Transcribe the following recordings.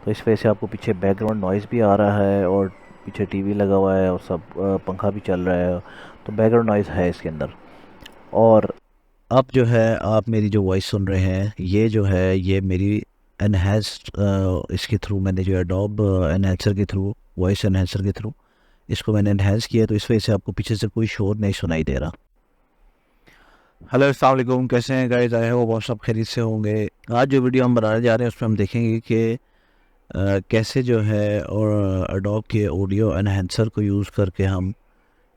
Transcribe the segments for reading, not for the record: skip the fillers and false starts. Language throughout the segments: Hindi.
तो इस वजह से आपको पीछे बैकग्राउंड नॉइज़ भी आ रहा है और पीछे टीवी लगा हुआ है और सब पंखा भी चल रहा है, तो बैकग्राउंड नॉइज़ है इसके अंदर। और अब जो है आप मेरी जो वॉइस सुन रहे हैं ये जो है ये मेरी एनहेंस्ड इसके थ्रू मैंने जो एडोब एनहेंसर के थ्रू वॉइस एनहेंसर के थ्रू इसको मैंने एनहेंस किया, तो इस वजह से आपको पीछे से कोई शोर नहीं सुनाई दे रहा। हेलो अस्सलाम वालेकुम, कैसे हैं गाइस? आए हो बहुत सब खैरियत से होंगे। आज जो वीडियो हम बनाने जा रहे हैं उसमें हम देखेंगे कि कैसे जो है और एडोब के ऑडियो एनहेंसर को यूज़ करके हम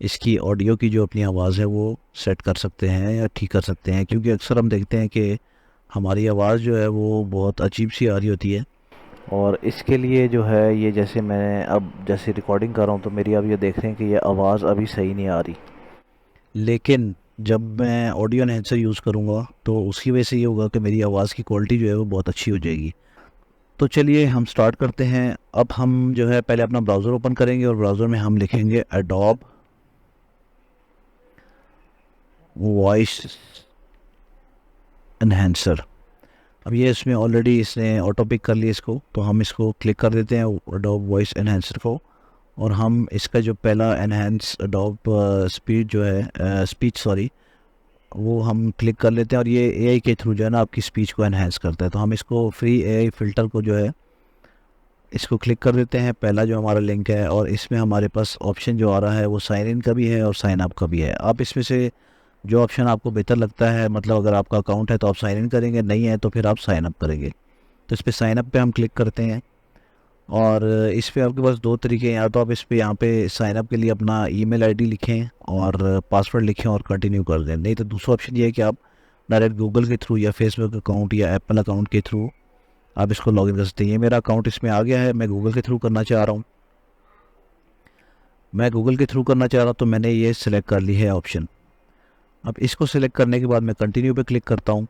इसकी ऑडियो की जो अपनी आवाज़ है वो सेट कर सकते हैं या ठीक कर सकते हैं, क्योंकि अक्सर हम देखते हैं कि हमारी आवाज़ जो है वो बहुत अजीब सी आ रही होती है। और इसके लिए जो है ये जैसे मैं अब जैसे रिकॉर्डिंग कर रहा हूँ तो मेरी अब ये देख रहे हैं कि ये आवाज़ अभी सही नहीं आ रही, लेकिन जब मैं ऑडियो एनहेंसर यूज़ करूँगा तो उसकी वजह से ये होगा कि मेरी आवाज़ की क्वालिटी जो है वो बहुत अच्छी हो जाएगी। तो चलिए हम स्टार्ट करते हैं। अब हम जो है पहले अपना ब्राउज़र ओपन करेंगे और ब्राउज़र में हम लिखेंगे एडोब वॉइस एनहेंसर। अब ये इसमें ऑलरेडी इसने ऑटो पिक कर लिया इसको, तो हम इसको क्लिक कर देते हैं एडोब वॉइस एनहेंसर को, और हम इसका जो पहला एनहेंस एडोब स्पीड जो है स्पीच सॉरी वो हम क्लिक कर लेते हैं, और ये एआई के थ्रू जो है ना आपकी स्पीच को एनहेंस करता है। तो हम इसको फ्री एआई फ़िल्टर को जो है इसको क्लिक कर देते हैं, पहला जो हमारा लिंक है, और इसमें हमारे पास ऑप्शन जो आ रहा है वो साइन इन का भी है और साइन अप का भी है। आप इसमें से जो ऑप्शन आपको बेहतर लगता है, मतलब अगर आपका अकाउंट है तो आप साइन इन करेंगे, नहीं है तो फिर आप साइन अप करेंगे। तो इस पर साइन अप पे हम क्लिक करते हैं, और इस पर आपके पास दो तरीके हैं। या तो आप इस पे यहाँ पे साइन अप के लिए अपना ईमेल आईडी लिखें और पासवर्ड लिखें और कंटिन्यू कर दें, नहीं तो दूसरा ऑप्शन ये है कि आप डायरेक्ट गूगल के थ्रू या फेसबुक अकाउंट या एप्पल अकाउंट के थ्रू आप इसको लॉगिन कर सकते हैं। ये मेरा अकाउंट इसमें आ गया है, मैं गूगल के थ्रू करना चाह रहा हूँ। मैं गूगल के थ्रू करना चाह रहा हूँ तो मैंने ये सिलेक्ट कर ली है ऑप्शन। अब इसको सिलेक्ट करने के बाद मैं कंटिन्यू पे क्लिक करता हूँ,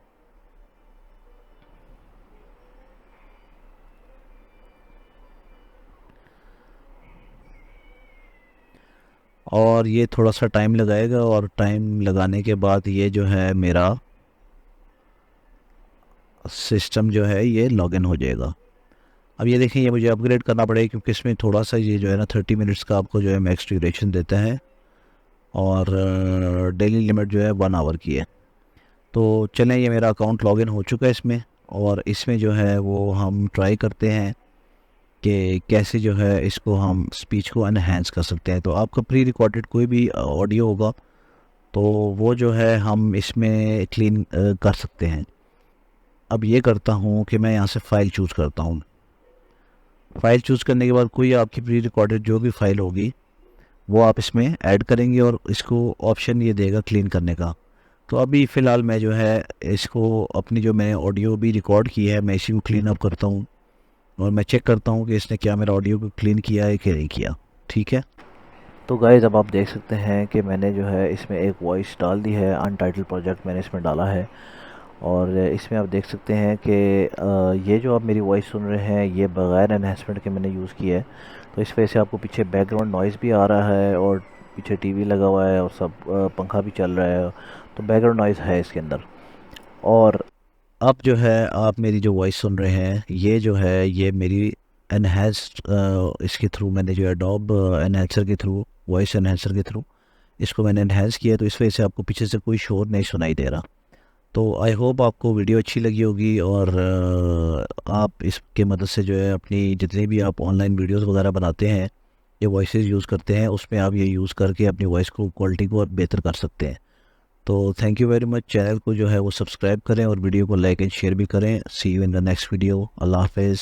और ये थोड़ा सा टाइम लगाएगा, और टाइम लगाने के बाद ये जो है मेरा सिस्टम जो है ये लॉगिन हो जाएगा। अब ये देखें, ये मुझे अपग्रेड करना पड़ेगा क्योंकि इसमें थोड़ा सा ये जो है ना 30 मिनट्स का आपको जो है मैक्स ड्यूरेशन देता है, और डेली लिमिट जो है 1 आवर की है। तो चलें, ये मेरा अकाउंट लॉगिन हो चुका है इसमें, और इसमें जो है वो हम ट्राई करते हैं कि कैसे जो है इसको हम स्पीच को एनहेंस कर सकते हैं। तो आपका प्री रिकॉर्डेड कोई भी ऑडियो होगा तो वो जो है हम इसमें क्लीन कर सकते हैं। अब ये करता हूँ कि मैं यहाँ से फ़ाइल चूज़ करता हूँ। फ़ाइल चूज़ करने के बाद कोई आपकी प्री रिकॉर्डेड जो भी फ़ाइल होगी वो आप इसमें ऐड करेंगे, और इसको ऑप्शन ये देगा क्लीन करने का। तो अभी फ़िलहाल मैं जो है इसको अपनी जो मैंने ऑडियो भी रिकॉर्ड की है मैं इसी को क्लीन अप करता हूँ, और मैं चेक करता हूँ कि इसने क्या मेरा ऑडियो को क्लीन किया है कि नहीं किया। ठीक है, तो गाइज़ अब आप देख सकते हैं कि मैंने जो है इसमें एक वॉइस डाल दी है, अनटाइटल प्रोजेक्ट मैंने इसमें डाला है। और इसमें आप देख सकते हैं कि ये जो आप मेरी वॉइस सुन रहे हैं ये बग़ैर एनहेंसमेंट के मैंने यूज़ किया है, तो इस वजह से आपको पीछे बैकग्राउंड नॉइज़ भी आ रहा है और पीछे टीवी लगा हुआ है और सब पंखा भी चल रहा है, तो बैकग्राउंड नॉइज़ है इसके अंदर। और अब जो है आप मेरी जो वॉइस सुन रहे हैं ये जो है ये मेरी एनहेंस्ड इसके थ्रू मैंने जो एडोब एनहेंसर के थ्रू वॉइस एनहेंसर के थ्रू इसको मैंने एनहेंस किया, तो इस वजह से आपको पीछे से कोई शोर नहीं सुनाई दे रहा। तो आई होप आपको वीडियो अच्छी लगी होगी, और आप इसके मदद से जो है अपनी जितनी भी आप ऑनलाइन वीडियोस वगैरह बनाते हैं ये वॉइसेस यूज़ करते हैं उसमें आप ये यूज़ करके अपनी वॉइस को क्वालिटी को और बेहतर कर सकते हैं। तो thank you very much. Channel को जो है वो सब्सक्राइब करें और वीडियो को लाइक एंड शेयर भी करें। See you in the next video. अल्लाह हाफिज़।